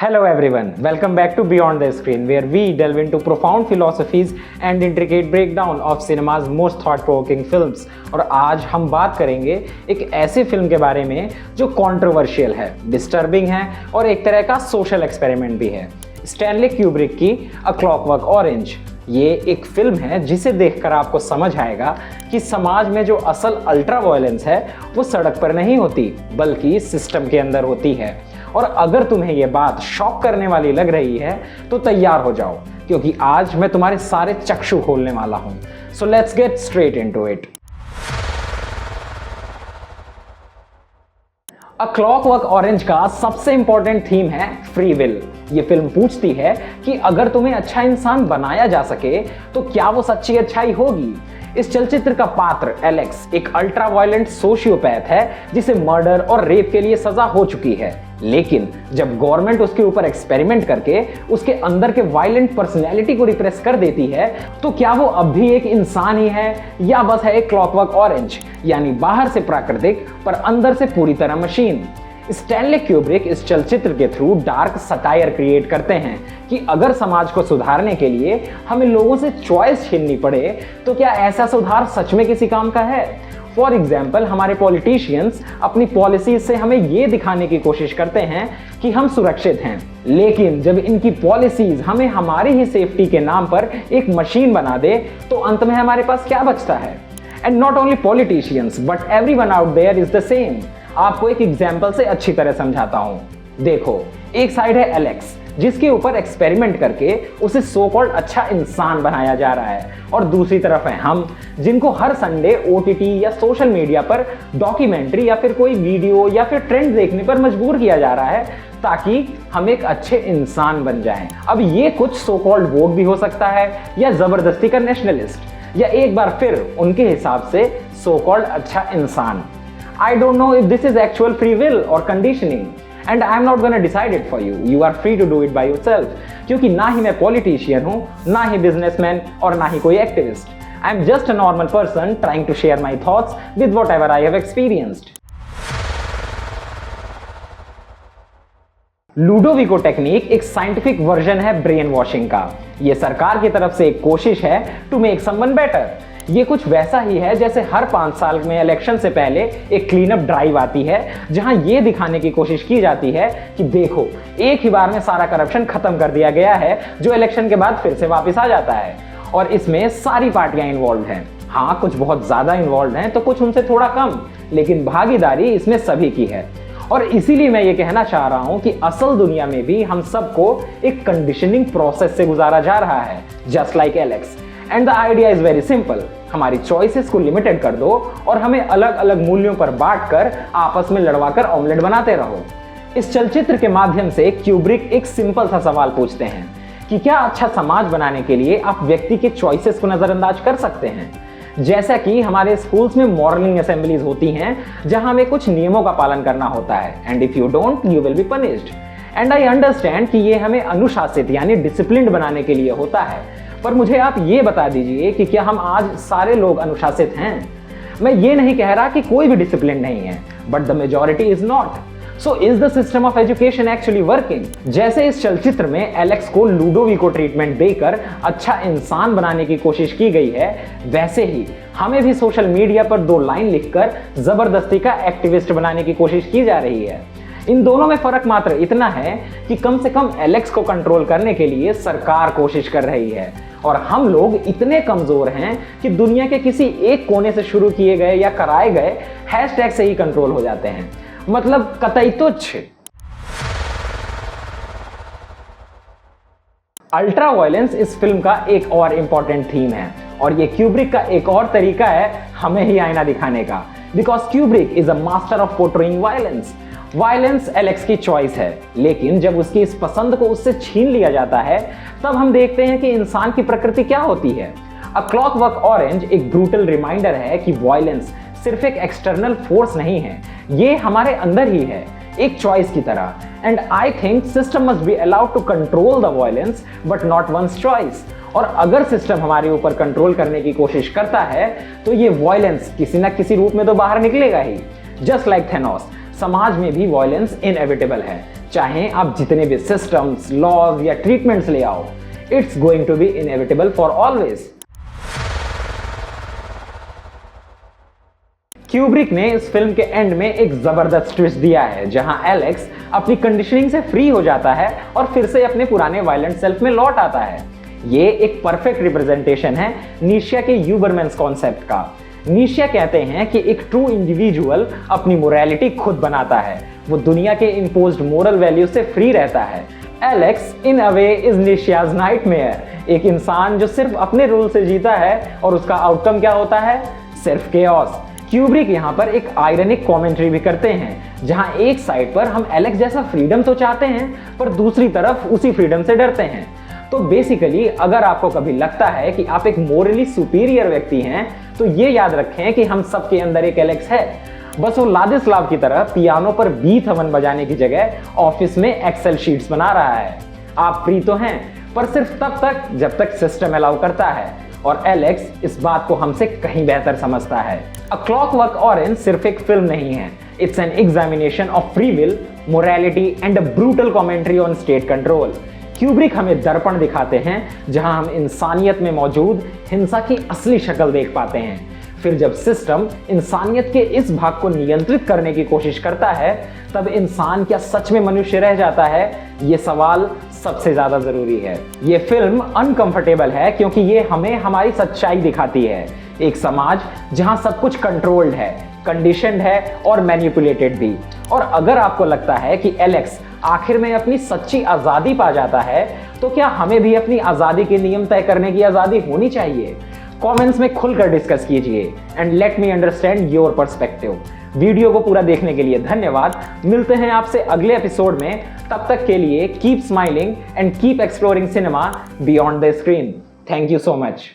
Hello everyone, welcome back to Beyond the Screen, where we delve into profound philosophies and intricate breakdown of cinema's most thought-provoking films। और आज हम बात करेंगे एक ऐसी film के बारे में जो कंट्रोवर्शियल है, डिस्टर्बिंग है और एक तरह का सोशल एक्सपेरिमेंट भी है। स्टैनली क्यूब्रिक की अ क्लॉकवर्क ऑरेंज। ये एक फिल्म है जिसे देखकर आपको समझ आएगा कि समाज में जो असल अल्ट्रा वायलेंस है वो सड़क पर नहीं होती बल्कि सिस्टम के अंदर होती है। और अगर तुम्हें ये बात शॉक करने वाली लग रही है तो तैयार हो जाओ, क्योंकि आज मैं तुम्हारे सारे चक्षु खोलने वाला हूं। So let's get straight into it. A clockwork orange का सबसे इंपॉर्टेंट थीम है फ्री विल। ये फिल्म पूछती है कि अगर तुम्हें अच्छा इंसान बनाया जा सके तो क्या वो सच्ची अच्छाई होगी। इस चलचित्र का पात्र एलेक्स एक अल्ट्रा वायलेंट सोशियोपैथ है जिसे मर्डर और रेप के लिए सजा हो चुकी है, लेकिन जब गवर्नमेंट उसके ऊपर एक्सपेरिमेंट करके उसके अंदर के वायलेंट पर्सनैलिटी को रिप्रेस कर देती है तो क्या वो अब भी एक इंसान ही है या बस है एक क्लॉकवर्क ऑरेंज, यानी बाहर से प्राकृतिक पर अंदर से पूरी तरह मशीन। स्टैनली क्यूब्रिक इस चलचित्र के थ्रू डार्क सटायर क्रिएट करते हैं कि अगर समाज को सुधारने के लिए हमें लोगों से चॉइस छीननी पड़े तो क्या ऐसा सुधार सच में किसी काम का है। फॉर एग्जाम्पल, हमारे पॉलिटिशियंस अपनी पॉलिसीज से हमें ये दिखाने की कोशिश करते हैं कि हम सुरक्षित हैं, लेकिन जब इनकी पॉलिसीज हमें हमारी ही सेफ्टी के नाम पर एक मशीन बना दे तो अंत में हमारे पास क्या बचता है। And not only politicians but everyone out there is the same. आपको एक एग्जाम्पल से अच्छी तरह समझाता हूं। देखो, एक साइड है एलेक्स जिसके ऊपर एक्सपेरिमेंट करके उसे सो कॉल्ड अच्छा इंसान बनाया जा रहा है, और दूसरी तरफ है हम जिनको हर संडे ओटीटी या सोशल मीडिया पर डॉक्यूमेंट्री या फिर कोई वीडियो या फिर ट्रेंड देखने पर मजबूर किया जा रहा है ताकि हम एक अच्छे इंसान बन जाएं। अब ये कुछ सो कॉल्ड वोट भी हो सकता है या जबरदस्ती का नेशनलिस्ट या एक बार फिर उनके हिसाब से सो कॉल्ड अच्छा इंसान। I don't know if this is actual free will or conditioning, and I am not gonna decide it for you. You are free to do it by yourself. क्योंकि ना ही मैं पॉलिटिशियन हूँ, ना ही businessman और ना ही कोई activist. I am just a normal person trying to share my thoughts with whatever I have experienced. Ludovico technique एक scientific version है ब्रेन वॉशिंग का। ये सरकार की तरफ से एक कोशिश है टू मेक समवन बेटर। ये कुछ वैसा ही है जैसे हर 5 साल में इलेक्शन से पहले एक क्लीन अप ड्राइव आती है जहां ये दिखाने की कोशिश की जाती है कि देखो, एक ही बार में सारा करप्शन खत्म कर दिया गया है जो इलेक्शन के बाद फिर से वापस आ जाता है। और इसमें सारी पार्टियां इन्वॉल्व हैं। हाँ, कुछ बहुत ज्यादा इन्वॉल्व हैं तो कुछ उनसे थोड़ा कम, लेकिन भागीदारी इसमें सभी की है। और इसीलिए मैं ये कहना चाह रहा हूं कि असल दुनिया में भी हम सबको एक कंडीशनिंग प्रोसेस से गुजारा जा रहा है, just like Alex. And the idea is very simple. हमारी चॉइसेस को लिमिटेड कर दो और हमें अलग अलग मूल्यों पर बांटकर आपस में लड़वाकर ऑमलेट बनाते रहो। इस चलचित्र के माध्यम से क्यूब्रिक एक सिंपल सा सवाल पूछते हैं कि क्या अच्छा समाज बनाने के लिए आप व्यक्ति के चॉइसेस को नजरअंदाज कर सकते हैं। जैसा कि हमारे स्कूल्स में मॉरलिंग असेंबलीज होती हैं जहां हमें कुछ नियमों का पालन करना होता है, and if you don't you will be punished. And I understand कि ये हमें अनुशासित यानी डिसिप्लिन्ड बनाने के लिए होता है, पर मुझे आप ये बता दीजिए कि क्या हम आज सारे लोग अनुशासित हैं। मैं ये नहीं कह रहा कि कोई भी डिसिप्लिन नहीं है, but the majority is not. So is the system of education actually working. जैसे इस चलचित्र में एलेक्स को लूडोविको ट्रीटमेंट देकर अच्छा इंसान बनाने की कोशिश की गई है, वैसे ही हमें भी सोशल मीडिया पर 2 लाइन लिखकर जबरदस्ती का एक्टिविस्ट बनाने की कोशिश की जा रही है। इन दोनों में फर्क मात्र इतना है कि कम से कम एलेक्स को कंट्रोल करने के लिए सरकार कोशिश कर रही है और हम लोग इतने कमजोर हैं कि दुनिया के किसी एक कोने से शुरू किए गए या कराए गए हैशटैग से ही कंट्रोल हो जाते हैं। मतलब कतई तुच्छ। अल्ट्रा वायलेंस इस फिल्म का एक और इंपॉर्टेंट थीम है, और ये क्यूब्रिक का एक और तरीका है हमें ही आईना दिखाने का। Because Kubrick is a master of portraying violence. Violence Alex की चॉइस है, लेकिन जब उसकी इस पसंद को उससे छीन लिया जाता है तब हम देखते हैं कि इंसान की प्रकृति क्या होती है। अ क्लॉकवर्क ऑरेंज एक ब्रूटल रिमाइंडर है कि वायलेंस सिर्फ एक एक्सटर्नल फोर्स नहीं है, ये हमारे अंदर ही है, एक चॉइस की तरह। And I think system must be allowed to control the violence but not one's choice. और अगर सिस्टम हमारे ऊपर कंट्रोल करने की कोशिश करता है तो ये वायलेंस किसी ना किसी रूप में तो बाहर निकलेगा ही। जस्ट लाइक थेनोस, समाज में भी वायलेंस इनएविटेबल है। चाहे आप जितने भी सिस्टम्स, लॉज या ट्रीटमेंट्स ले आओ, it's going to be inevitable for always. Kubrick ने इस फिल्म के एंड में एक जबरदस्त ट्विस्ट दिया है, जहां एलेक्स अपनी कंडीशनिंग से फ्री हो जाता है और फिर से अपने पुराने वायलेंट सेल्फ में लौट आता है। ये एक परफेक्ट रिप्रेजेंटेशन है नीशिया के ह्यूबरमैन्स कॉन्सेप्ट का। नीशिया कहते हैं कि एक ट्रू इंडिविजुअल अपनी मोरालिटी खुद बनाता है, वो दुनिया के इम्पोज्ड मोरल वैल्यू से फ्री रहता है। Alex in a way is नीशियाज नाइटमेयर, एक इंसान जो सिर्फ अपने रूल से जीता है और उसका आउटकम क्या होता है? सिर्फ केओस। क्यूब्रिक यहाँ पर एक आयरनिक कमेंट्री भी करते हैं, जहां एक साइड पर हम एलेक्स जैसा फ्रीडम तो चाहते हैं, पर दूसरी तरफ उसी फ्रीडम से डरते हैं। तो बेसिकली अगर आपको कभी लगता है कि आप एक मोरली सुपीरियर व्यक्ति हैं, तो ये याद रखें कि हम सबके अंदर एक एलेक्स है। बस वो लादिस्लाव की तरह पियानो पर बीथोवन बजाने की जगह ऑफिस में एक्सेल शीट्स बना रहा है। आप फ्री तो हैं, पर सिर्फ तब तक जब तक सिस्टम अलाउ करता है, और एलेक्स इस बात को हमसे कहीं बेहतर समझता है। अ क्लॉकवर्क ऑरेंज सिर्फ एक फिल्म नहीं है, it's an examination of free will, morality and a brutal commentary on state control. Kubrick हमें दर्पण दिखाते हैं जहां हम इंसानियत में मौजूद हिंसा की असली शक्ल देख पाते हैं। फिर जब सिस्टम इंसानियत के इस भाग को नियंत्रित करने की कोशिश करता है, तब इंसान क्या सच में मनुष्य रह जाता है? ये सवाल सबसे ज्यादा जरूरी है। ये फिल्म अनकंफर्टेबल है क्योंकि ये हमें हमारी सच्चाई दिखाती है। एक समाज जहां सब कुछ कंट्रोल्ड है, कंडीशनड है और मैनिपुलेटेड भी। और अगर आपको लगता है कि एलेक्स आखिर में अपनी सच्ची आजादी पा जाता है, तो क्या हमें भी अपनी आजादी के नियम तय करने की आजादी होनी चाहिए? कमेंट्स में खुलकर डिस्कस कीजिए and let me understand your perspective. Video को पूरा देखने के लिए धन्यवाद। मिलते हैं आपसे अगले एपिसोड में। तब तक के लिए keep smiling and keep exploring cinema beyond the screen. Thank you so much.